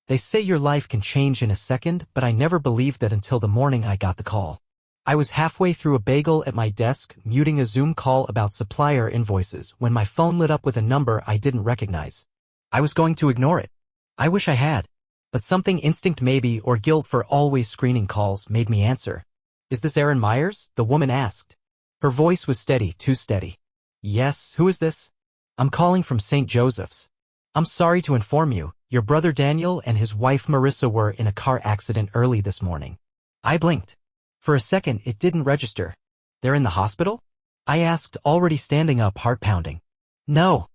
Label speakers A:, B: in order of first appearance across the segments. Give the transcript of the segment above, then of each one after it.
A: They say your life can change in a second, but I never believed that until the morning I got the call. I was halfway through a bagel at my desk, muting a Zoom call about supplier invoices, when my phone lit up with a number I didn't recognize. I was going to ignore it. I wish I had. But something, instinct maybe, or guilt for always screening calls, made me answer. "Is this Aaron Myers?" the woman asked. Her voice was steady, too steady. "Yes, who is this?" "I'm calling from St. Joseph's. I'm sorry to inform you, your brother Daniel and his wife Marissa were in a car accident early this morning." I blinked. For a second, it didn't register. "They're in the hospital?" I asked, already standing up, heart pounding. "No.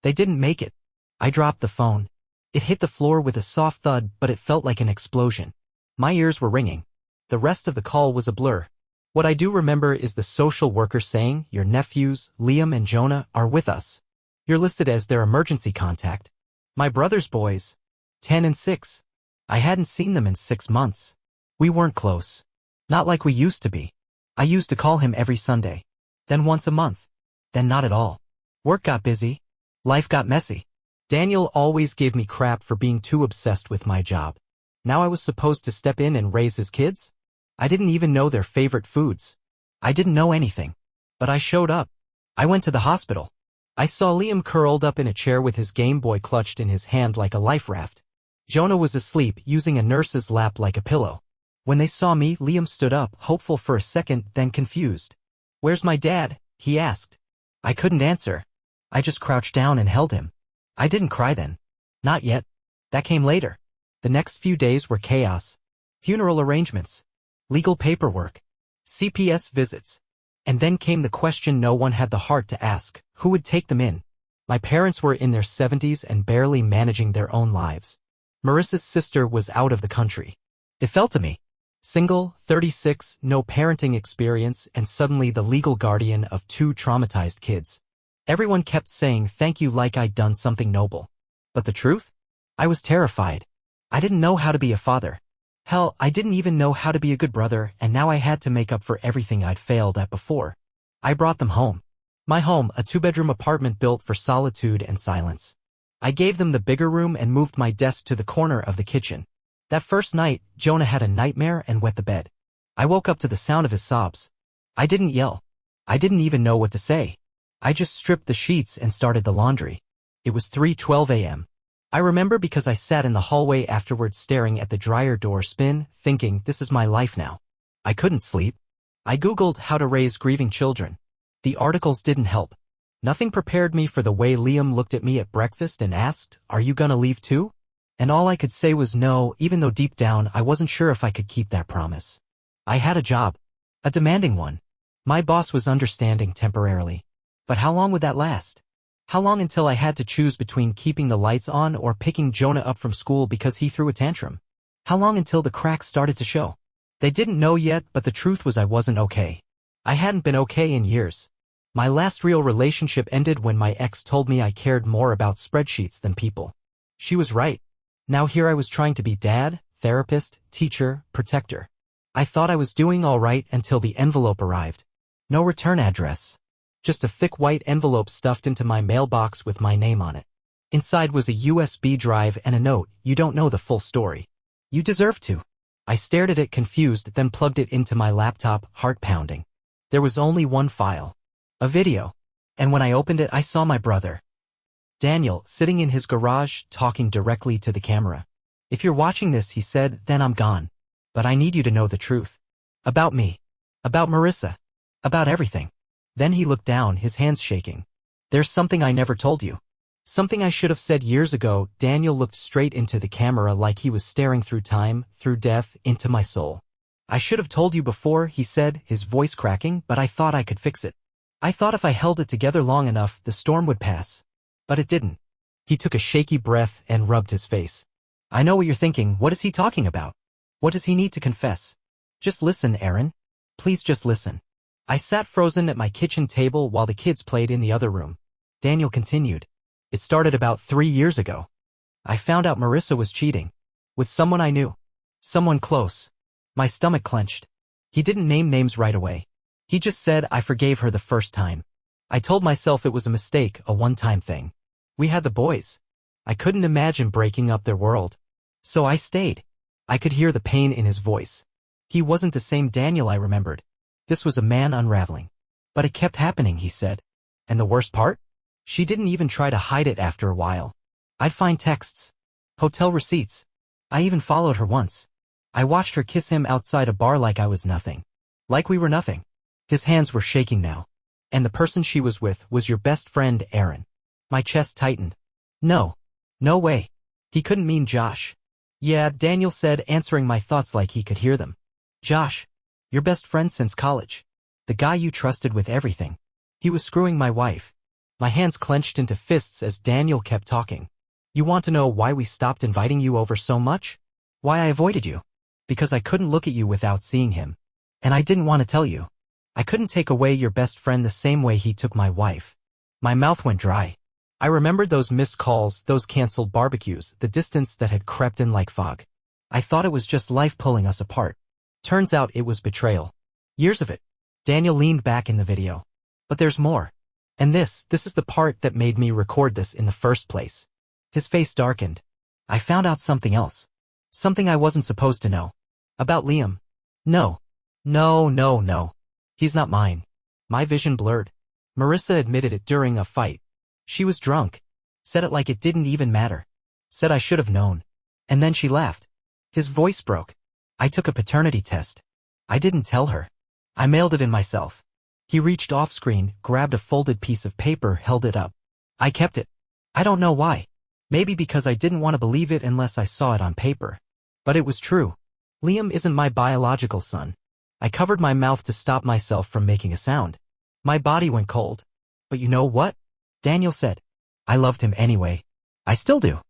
A: They didn't make it." I dropped the phone. It hit the floor with a soft thud, but it felt like an explosion. My ears were ringing. The rest of the call was a blur. What I do remember is the social worker saying, "Your nephews, Liam and Jonah, are with us. You're listed as their emergency contact." My brother's boys, 10 and 6. I hadn't seen them in 6 months. We weren't close. Not like we used to be. I used to call him every Sunday. Then once a month. Then not at all. Work got busy. Life got messy. Daniel always gave me crap for being too obsessed with my job. Now I was supposed to step in and raise his kids? I didn't even know their favorite foods. I didn't know anything. But I showed up. I went to the hospital. I saw Liam curled up in a chair with his Game Boy clutched in his hand like a life raft. Jonah was asleep, using a nurse's lap like a pillow. When they saw me, Liam stood up, hopeful for a second, then confused. "Where's my dad?" he asked. I couldn't answer. I just crouched down and held him. I didn't cry then. Not yet. That came later. The next few days were chaos. Funeral arrangements. Legal paperwork. CPS visits. And then came the question no one had the heart to ask: who would take them in? My parents were in their 70s and barely managing their own lives. Marissa's sister was out of the country. It felt to me. Single, 36, no parenting experience, and suddenly the legal guardian of 2 traumatized kids. Everyone kept saying thank you like I'd done something noble. But the truth? I was terrified. I didn't know how to be a father. Hell, I didn't even know how to be a good brother, and now I had to make up for everything I'd failed at before. I brought them home. My home, a 2-bedroom apartment built for solitude and silence. I gave them the bigger room and moved my desk to the corner of the kitchen. That first night, Jonah had a nightmare and wet the bed. I woke up to the sound of his sobs. I didn't yell. I didn't even know what to say. I just stripped the sheets and started the laundry. It was 3:12 a.m. I remember because I sat in the hallway afterwards staring at the dryer door spin, thinking, this is my life now. I couldn't sleep. I Googled how to raise grieving children. The articles didn't help. Nothing prepared me for the way Liam looked at me at breakfast and asked, "Are you gonna leave too?" And all I could say was no, even though deep down I wasn't sure if I could keep that promise. I had a job. A demanding one. My boss was understanding temporarily. But how long would that last? How long until I had to choose between keeping the lights on or picking Jonah up from school because he threw a tantrum? How long until the cracks started to show? They didn't know yet, but the truth was I wasn't okay. I hadn't been okay in years. My last real relationship ended when my ex told me I cared more about spreadsheets than people. She was right. Now here I was trying to be dad, therapist, teacher, protector. I thought I was doing all right until the envelope arrived. No return address. Just a thick white envelope stuffed into my mailbox with my name on it. Inside was a USB drive and a note: "You don't know the full story. You deserve to." I stared at it confused, then plugged it into my laptop, heart pounding. There was only one file. A video. And when I opened it, I saw my brother, Daniel, sitting in his garage, talking directly to the camera. "If you're watching this," he said, "then I'm gone. But I need you to know the truth. About me. About Marissa. About everything." Then he looked down, his hands shaking. "There's something I never told you. Something I should have said years ago." Daniel looked straight into the camera like he was staring through time, through death, into my soul. "I should have told you before," he said, his voice cracking, "but I thought I could fix it. I thought if I held it together long enough, the storm would pass. But it didn't." He took a shaky breath and rubbed his face. "I know what you're thinking. What is he talking about? What does he need to confess? Just listen, Aaron. Please just listen." I sat frozen at my kitchen table while the kids played in the other room. Daniel continued. "It started about 3 years ago. I found out Marissa was cheating. With someone I knew. Someone close." My stomach clenched. He didn't name names right away. He just said I forgave her the first time. I told myself it was a mistake, a one-time thing. We had the boys. I couldn't imagine breaking up their world. So I stayed. I could hear the pain in his voice. He wasn't the same Daniel I remembered. This was a man unraveling. But it kept happening, he said. And the worst part? She didn't even try to hide it after a while. I'd find texts, hotel receipts. I even followed her once. I watched her kiss him outside a bar like I was nothing. Like we were nothing. His hands were shaking now. And the person she was with was your best friend, Aaron. My chest tightened. No. No way. He couldn't mean Josh. Yeah, Daniel said, answering my thoughts like he could hear them. Josh. Your best friend since college. The guy you trusted with everything. He was screwing my wife. My hands clenched into fists as Daniel kept talking. You want to know why we stopped inviting you over so much? Why I avoided you? Because I couldn't look at you without seeing him. And I didn't want to tell you. I couldn't take away your best friend the same way he took my wife. My mouth went dry. I remembered those missed calls, those canceled barbecues, the distance that had crept in like fog. I thought it was just life pulling us apart. Turns out it was betrayal. Years of it. Daniel leaned back in the video. But there's more. And this is the part that made me record this in the first place. His face darkened. I found out something else. Something I wasn't supposed to know. About Liam. No. No. He's not mine. My vision blurred. Marissa admitted it during a fight. She was drunk. Said it like it didn't even matter. Said I should have known. And then she laughed. His voice broke. I took a paternity test. I didn't tell her. I mailed it in myself. He reached off screen, grabbed a folded piece of paper, held it up. I kept it. I don't know why. Maybe because I didn't want to believe it unless I saw it on paper. But it was true. Liam isn't my biological son. I covered my mouth to stop myself from making a sound. My body went cold. But you know what? Daniel said. I loved him anyway. I still do.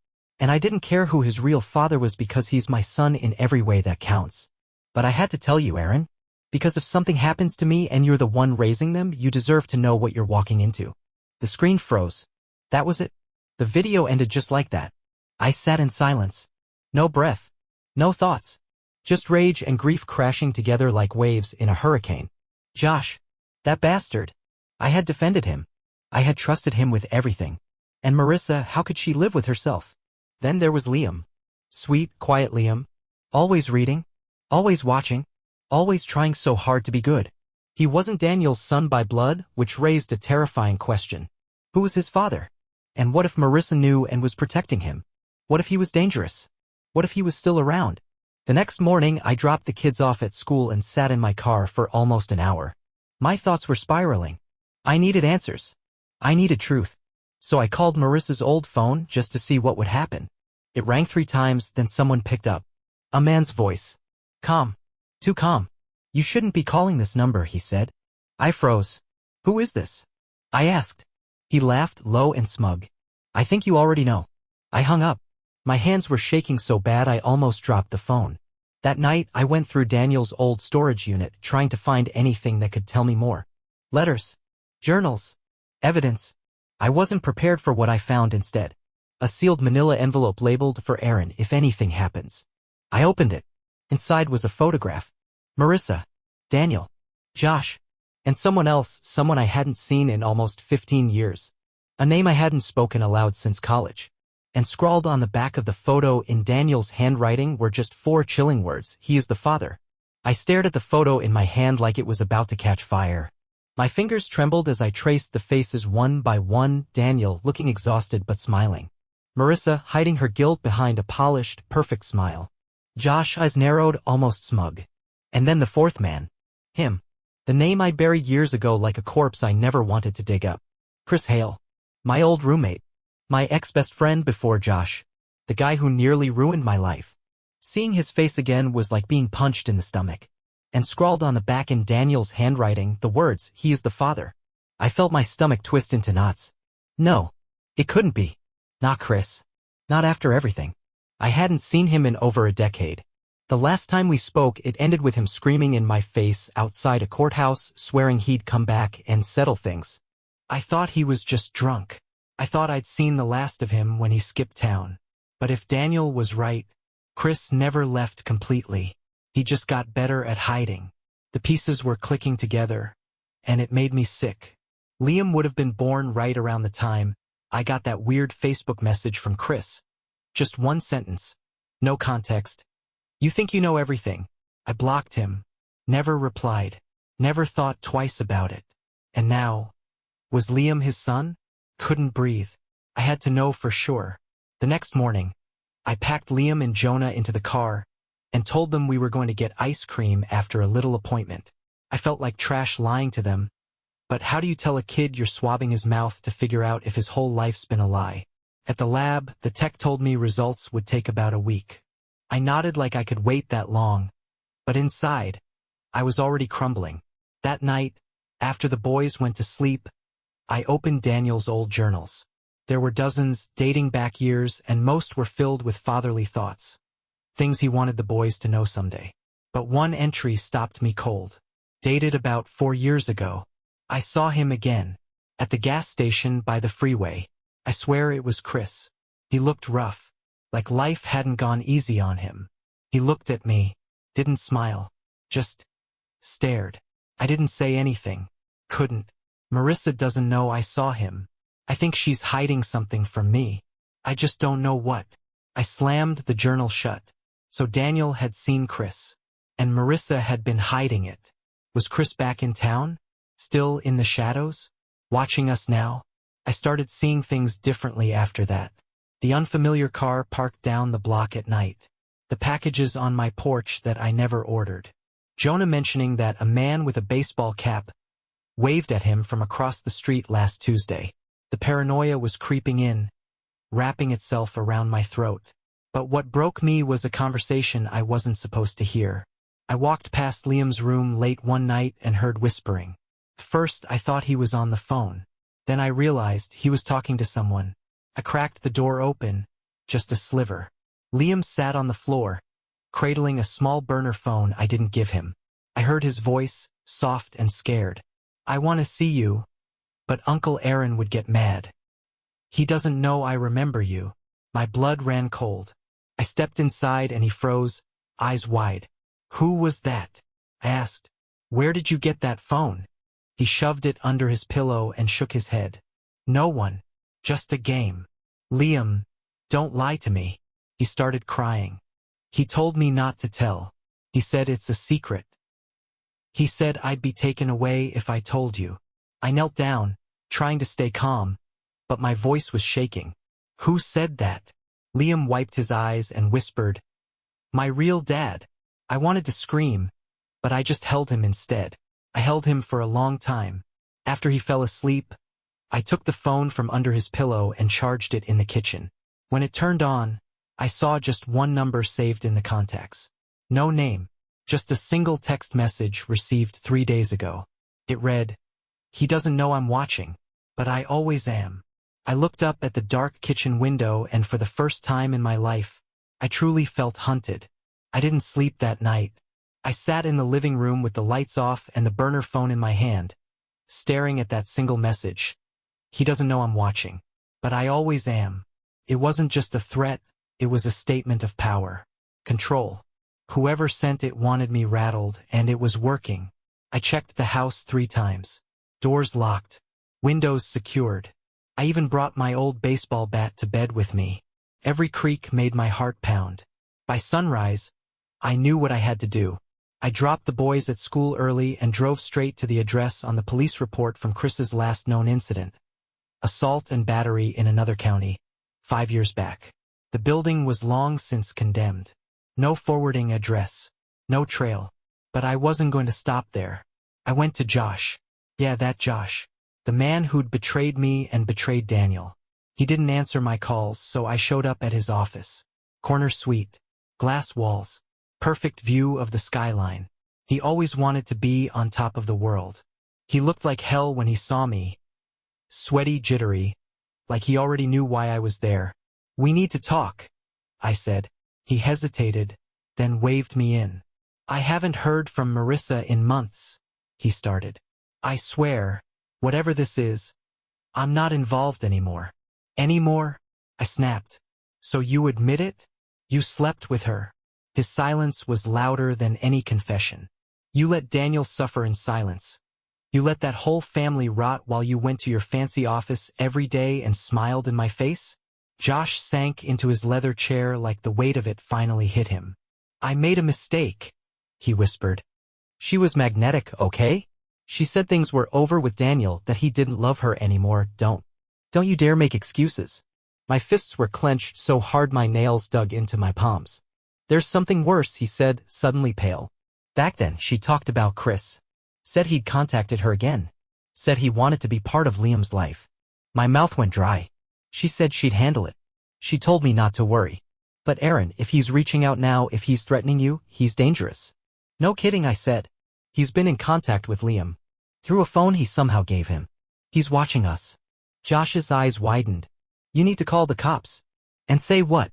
A: And I didn't care who his real father was because he's my son in every way that counts. But I had to tell you, Aaron. Because if something happens to me and you're the one raising them, you deserve to know what you're walking into. The screen froze. That was it. The video ended just like that. I sat in silence. No breath. No thoughts. Just rage and grief crashing together like waves in a hurricane. Josh. That bastard. I had defended him. I had trusted him with everything. And Marissa, how could she live with herself? Then there was Liam. Sweet, quiet Liam. Always reading. Always watching. Always trying so hard to be good. He wasn't Daniel's son by blood, which raised a terrifying question. Who was his father? And what if Marissa knew and was protecting him? What if he was dangerous? What if he was still around? The next morning, I dropped the kids off at school and sat in my car for almost an hour. My thoughts were spiraling. I needed answers. I needed truth. So I called Marissa's old phone just to see what would happen. It rang 3 times, then someone picked up. A man's voice. Calm. Too calm. You shouldn't be calling this number, he said. I froze. Who is this? I asked. He laughed, low and smug. I think you already know. I hung up. My hands were shaking so bad I almost dropped the phone. That night, I went through Daniel's old storage unit, trying to find anything that could tell me more. Letters. Journals. Evidence. I wasn't prepared for what I found instead. A sealed manila envelope labeled for Aaron if anything happens. I opened it. Inside was a photograph. Marissa. Daniel. Josh. And someone else, someone I hadn't seen in almost 15 years. A name I hadn't spoken aloud since college. And scrawled on the back of the photo in Daniel's handwriting were just 4 chilling words. He is the father. I stared at the photo in my hand like it was about to catch fire. My fingers trembled as I traced the faces one by one, Daniel looking exhausted but smiling. Marissa hiding her guilt behind a polished, perfect smile. Josh eyes narrowed, almost smug. And then the 4th man. Him. The name I buried years ago like a corpse I never wanted to dig up. Chris Hale. My old roommate. My ex-best friend before Josh. The guy who nearly ruined my life. Seeing his face again was like being punched in the stomach. And scrawled on the back in Daniel's handwriting, the words, he is the father. I felt my stomach twist into knots. No. It couldn't be. Not Chris. Not after everything. I hadn't seen him in over a decade. The last time we spoke, it ended with him screaming in my face outside a courthouse, swearing he'd come back and settle things. I thought he was just drunk. I thought I'd seen the last of him when he skipped town. But if Daniel was right, Chris never left completely. He just got better at hiding. The pieces were clicking together, and it made me sick. Liam would have been born right around the time I got that weird Facebook message from Chris. Just one sentence. No context. You think you know everything. I blocked him. Never replied. Never thought twice about it. And now, was Liam his son? Couldn't breathe. I had to know for sure. The next morning, I packed Liam and Jonah into the car and told them we were going to get ice cream after a little appointment. I felt like trash lying to them, but how do you tell a kid you're swabbing his mouth to figure out if his whole life's been a lie? At the lab, the tech told me results would take about a week. I nodded like I could wait that long, but inside, I was already crumbling. That night, after the boys went to sleep, I opened Daniel's old journals. There were dozens, dating back years, and most were filled with fatherly thoughts. Things he wanted the boys to know someday. But one entry stopped me cold. Dated about 4 years ago. I saw him again. At the gas station by the freeway. I swear it was Chris. He looked rough. Like life hadn't gone easy on him. He looked at me. Didn't smile. Just stared. I didn't say anything. Couldn't. Marissa doesn't know I saw him. I think she's hiding something from me. I just don't know what. I slammed the journal shut. So Daniel had seen Chris. And Marissa had been hiding it. Was Chris back in town? Still in the shadows? Watching us now? I started seeing things differently after that. The unfamiliar car parked down the block at night. The packages on my porch that I never ordered. Jonah mentioning that a man with a baseball cap waved at him from across the street last Tuesday. The paranoia was creeping in, wrapping itself around my throat. But what broke me was a conversation I wasn't supposed to hear. I walked past Liam's room late one night and heard whispering. First, I thought he was on the phone. Then I realized he was talking to someone. I cracked the door open, just a sliver. Liam sat on the floor, cradling a small burner phone I didn't give him. I heard his voice, soft and scared. I want to see you, but Uncle Aaron would get mad. He doesn't know I remember you. My blood ran cold. I stepped inside and he froze, eyes wide. Who was that? I asked. Where did you get that phone? He shoved it under his pillow and shook his head. No one. Just a game. Liam, don't lie to me. He started crying. He told me not to tell. He said it's a secret. He said I'd be taken away if I told you. I knelt down, trying to stay calm, but my voice was shaking. Who said that? Liam wiped his eyes and whispered, my real dad. I wanted to scream, but I just held him instead. I held him for a long time. After he fell asleep, I took the phone from under his pillow and charged it in the kitchen. When it turned on, I saw just one number saved in the contacts. No name, just a single text message received 3 days ago. It read, he doesn't know I'm watching, but I always am. I looked up at the dark kitchen window and for the first time in my life, I truly felt hunted. I didn't sleep that night. I sat in the living room with the lights off and the burner phone in my hand, staring at that single message. He doesn't know I'm watching, but I always am. It wasn't just a threat, it was a statement of power. Control. Whoever sent it wanted me rattled, and it was working. I checked the house 3 times. Doors locked. Windows secured. I even brought my old baseball bat to bed with me. Every creak made my heart pound. By sunrise, I knew what I had to do. I dropped the boys at school early and drove straight to the address on the police report from Chris's last known incident. Assault and battery in another county, 5 years back. The building was long since condemned. No forwarding address. No trail. But I wasn't going to stop there. I went to Josh. Yeah, that Josh. The man who'd betrayed me and betrayed Daniel. He didn't answer my calls, so I showed up at his office. Corner suite. Glass walls. Perfect view of the skyline. He always wanted to be on top of the world. He looked like hell when he saw me. Sweaty, jittery. Like he already knew why I was there. We need to talk, I said. He hesitated, then waved me in. I haven't heard from Marissa in months, he started. I swear, whatever this is, I'm not involved anymore. Anymore? I snapped. So you admit it? You slept with her. His silence was louder than any confession. You let Daniel suffer in silence. You let that whole family rot while you went to your fancy office every day and smiled in my face? Josh sank into his leather chair like the weight of it finally hit him. I made a mistake, he whispered. She was magnetic, okay? She said things were over with Daniel, that he didn't love her anymore. Don't you dare make excuses. My fists were clenched so hard my nails dug into my palms. There's something worse, he said, suddenly pale. Back then, she talked about Chris. Said he'd contacted her again. Said he wanted to be part of Liam's life. My mouth went dry. She said she'd handle it. She told me not to worry. But Aaron, if he's reaching out now, if he's threatening you, he's dangerous. No kidding, I said. He's been in contact with Liam. Through a phone he somehow gave him. He's watching us. Josh's eyes widened. You need to call the cops. And say what?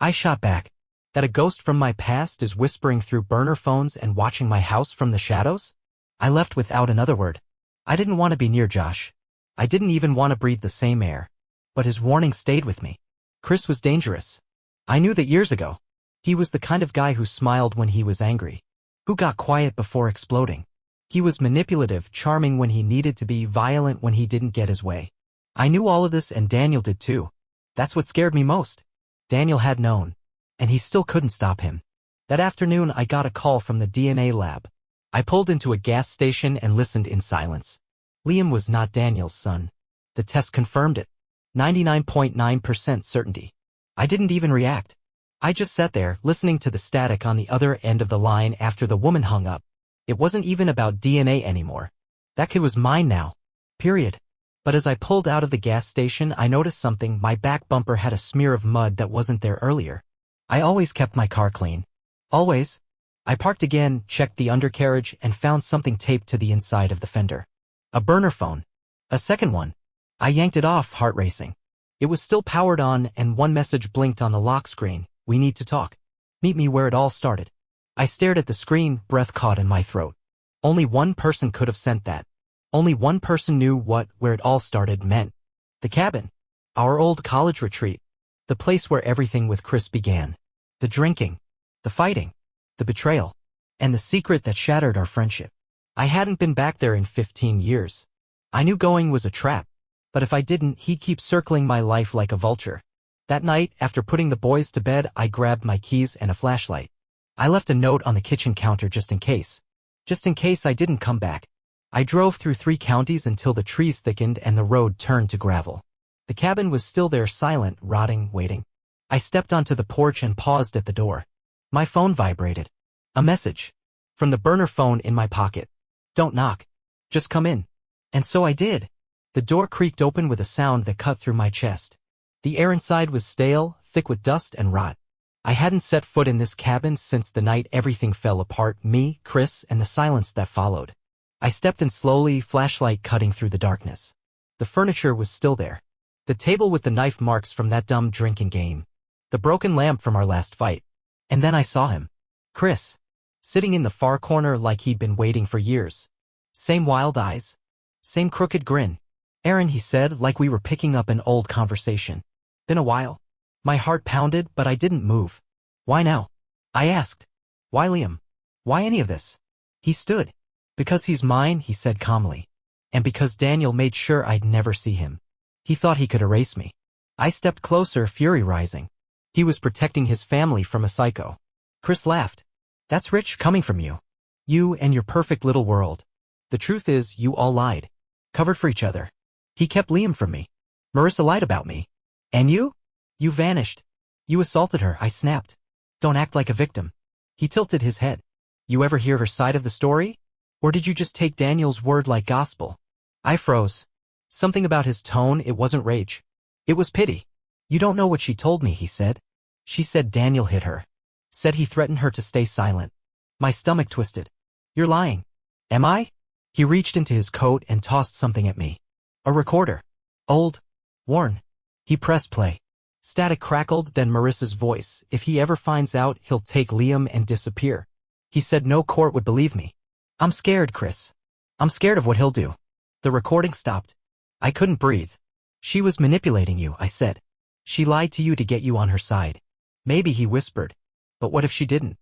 A: I shot back. That a ghost from my past is whispering through burner phones and watching my house from the shadows? I left without another word. I didn't want to be near Josh. I didn't even want to breathe the same air. But his warning stayed with me. Chris was dangerous. I knew that years ago. He was the kind of guy who smiled when he was angry. Who got quiet before exploding. He was manipulative, charming when he needed to be, violent when he didn't get his way. I knew all of this, and Daniel did too. That's what scared me most. Daniel had known. And he still couldn't stop him. That afternoon I got a call from the DNA lab. I pulled into a gas station and listened in silence. Liam was not Daniel's son. The test confirmed it. 99.9% certainty. I didn't even react. I just sat there, listening to the static on the other end of the line after the woman hung up. It wasn't even about DNA anymore. That kid was mine now. Period. But as I pulled out of the gas station, I noticed something. My back bumper had a smear of mud that wasn't there earlier. I always kept my car clean. Always. I parked again, checked the undercarriage, and found something taped to the inside of the fender. A burner phone. A second one. I yanked it off, heart racing. It was still powered on, and one message blinked on the lock screen. We need to talk. Meet me where it all started. I stared at the screen, breath caught in my throat. Only one person could have sent that. Only one person knew where it all started meant. The cabin. Our old college retreat. The place where everything with Chris began. The drinking. The fighting. The betrayal. And the secret that shattered our friendship. I hadn't been back there in 15 years. I knew going was a trap. But if I didn't, he'd keep circling my life like a vulture. That night, after putting the boys to bed, I grabbed my keys and a flashlight. I left a note on the kitchen counter just in case. Just in case I didn't come back. I drove through 3 counties until the trees thickened and the road turned to gravel. The cabin was still there, silent, rotting, waiting. I stepped onto the porch and paused at the door. My phone vibrated. A message. From the burner phone in my pocket. Don't knock. Just come in. And so I did. The door creaked open with a sound that cut through my chest. The air inside was stale, thick with dust and rot. I hadn't set foot in this cabin since the night everything fell apart, me, Chris, and the silence that followed. I stepped in slowly, flashlight cutting through the darkness. The furniture was still there. The table with the knife marks from that dumb drinking game. The broken lamp from our last fight. And then I saw him. Chris. Sitting in the far corner like he'd been waiting for years. Same wild eyes. Same crooked grin. Aaron, he said, like we were picking up an old conversation. Been a while. My heart pounded, but I didn't move. Why now? I asked. Why Liam? Why any of this? He stood. Because he's mine, he said calmly. And because Daniel made sure I'd never see him. He thought he could erase me. I stepped closer, fury rising. He was protecting his family from a psycho. Chris laughed. That's rich coming from you. You and your perfect little world. The truth is, you all lied. Covered for each other. He kept Liam from me. Marissa lied about me. And you? You vanished. You assaulted her, I snapped. Don't act like a victim. He tilted his head. You ever hear her side of the story? Or did you just take Daniel's word like gospel? I froze. Something about his tone, it wasn't rage. It was pity. You don't know what she told me, he said. She said Daniel hit her. Said he threatened her to stay silent. My stomach twisted. You're lying. Am I? He reached into his coat and tossed something at me. A recorder. Old. Worn. He pressed play. Static crackled, then Marissa's voice. If he ever finds out, he'll take Liam and disappear. He said no court would believe me. I'm scared, Chris. I'm scared of what he'll do. The recording stopped. I couldn't breathe. She was manipulating you, I said. She lied to you to get you on her side. Maybe, he whispered. But what if she didn't?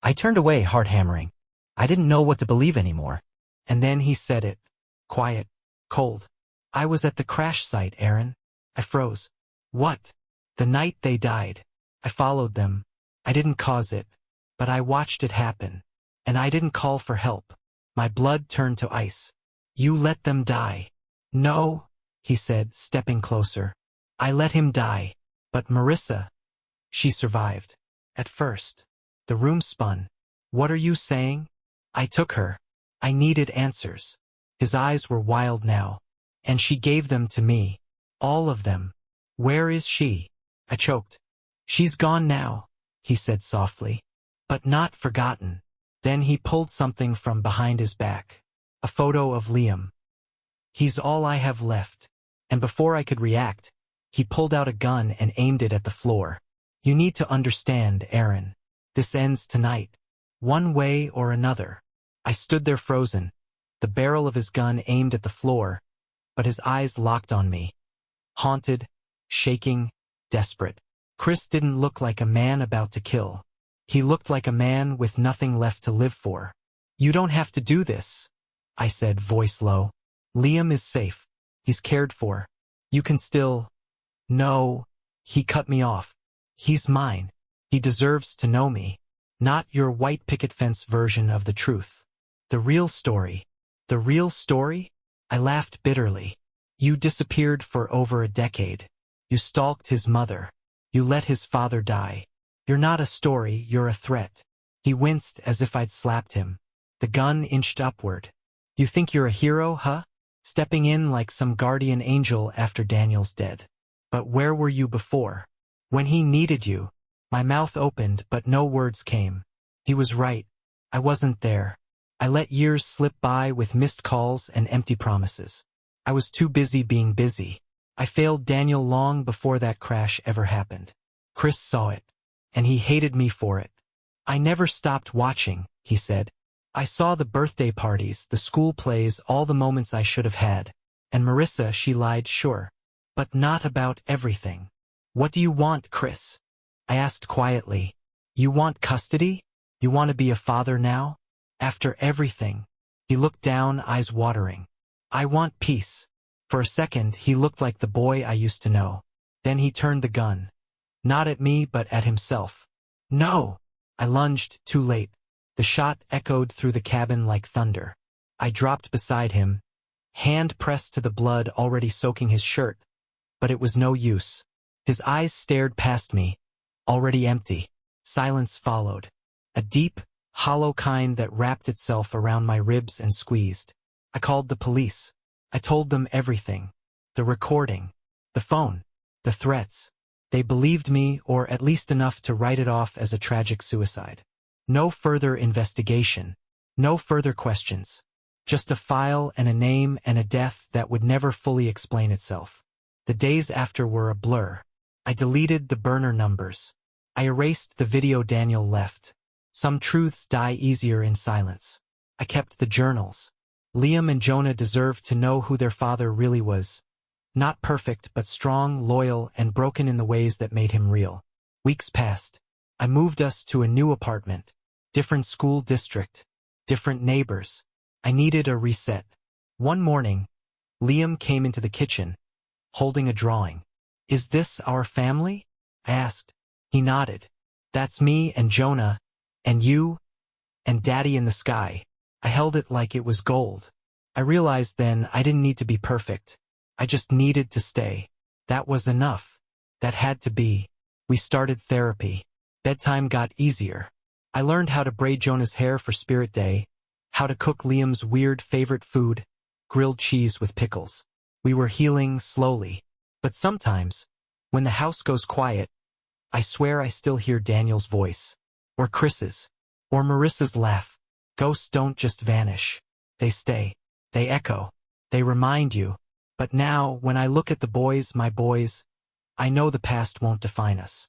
A: I turned away, heart hammering. I didn't know what to believe anymore. And then he said it. Quiet. Cold. I was at the crash site, Aaron. I froze. What? The night they died. I followed them. I didn't cause it, but I watched it happen. And I didn't call for help. My blood turned to ice. You let them die. No, he said, stepping closer. I let him die. But Marissa, she survived. At first. The room spun. What are you saying? I took her. I needed answers. His eyes were wild now. And she gave them to me. All of them. Where is she? I choked. She's gone now, he said softly. But not forgotten. Then he pulled something from behind his back. A photo of Liam. He's all I have left. And before I could react, he pulled out a gun and aimed it at the floor. You need to understand, Aaron. This ends tonight. One way or another. I stood there frozen, the barrel of his gun aimed at the floor, but his eyes locked on me. Haunted, shaking, desperate. Chris didn't look like a man about to kill. He looked like a man with nothing left to live for. You don't have to do this, I said, voice low. Liam is safe. He's cared for. You can still... No, he cut me off. He's mine. He deserves to know me. Not your white picket fence version of the truth. The real story. The real story? I laughed bitterly. You disappeared for over a decade. You stalked his mother. You let his father die. You're not a story, you're a threat. He winced as if I'd slapped him. The gun inched upward. You think you're a hero, huh? Stepping in like some guardian angel after Daniel's dead. But where were you before? When he needed you. My mouth opened, but no words came. He was right. I wasn't there. I let years slip by with missed calls and empty promises. I was too busy being busy. I failed Daniel long before that crash ever happened. Chris saw it, and he hated me for it. I never stopped watching, he said. I saw the birthday parties, the school plays, all the moments I should have had. And Marissa, she lied, sure. But not about everything. What do you want, Chris? I asked quietly. You want custody? You want to be a father now? After everything? He looked down, eyes watering. I want peace. For a second, he looked like the boy I used to know. Then he turned the gun. Not at me, but at himself. No! I lunged, too late. The shot echoed through the cabin like thunder. I dropped beside him, hand pressed to the blood already soaking his shirt. But it was no use. His eyes stared past me, already empty. Silence followed. A deep, hollow kind that wrapped itself around my ribs and squeezed. I called the police. I told them everything. The recording. The phone. The threats. They believed me, or at least enough to write it off as a tragic suicide. No further investigation. No further questions. Just a file and a name and a death that would never fully explain itself. The days after were a blur. I deleted the burner numbers. I erased the video Daniel left. Some truths die easier in silence. I kept the journals. Liam and Jonah deserved to know who their father really was. Not perfect, but strong, loyal, and broken in the ways that made him real. Weeks passed. I moved us to a new apartment. Different school district. Different neighbors. I needed a reset. One morning, Liam came into the kitchen, holding a drawing. Is this our family? I asked. He nodded. That's me and Jonah, and you, and Daddy in the sky. I held it like it was gold. I realized then I didn't need to be perfect. I just needed to stay. That was enough. That had to be. We started therapy. Bedtime got easier. I learned how to braid Jonah's hair for Spirit Day, how to cook Liam's weird favorite food, grilled cheese with pickles. We were healing slowly. But sometimes, when the house goes quiet, I swear I still hear Daniel's voice, or Chris's, or Marissa's laugh. Ghosts don't just vanish. They stay. They echo. They remind you. But now, when I look at the boys, my boys, I know the past won't define us.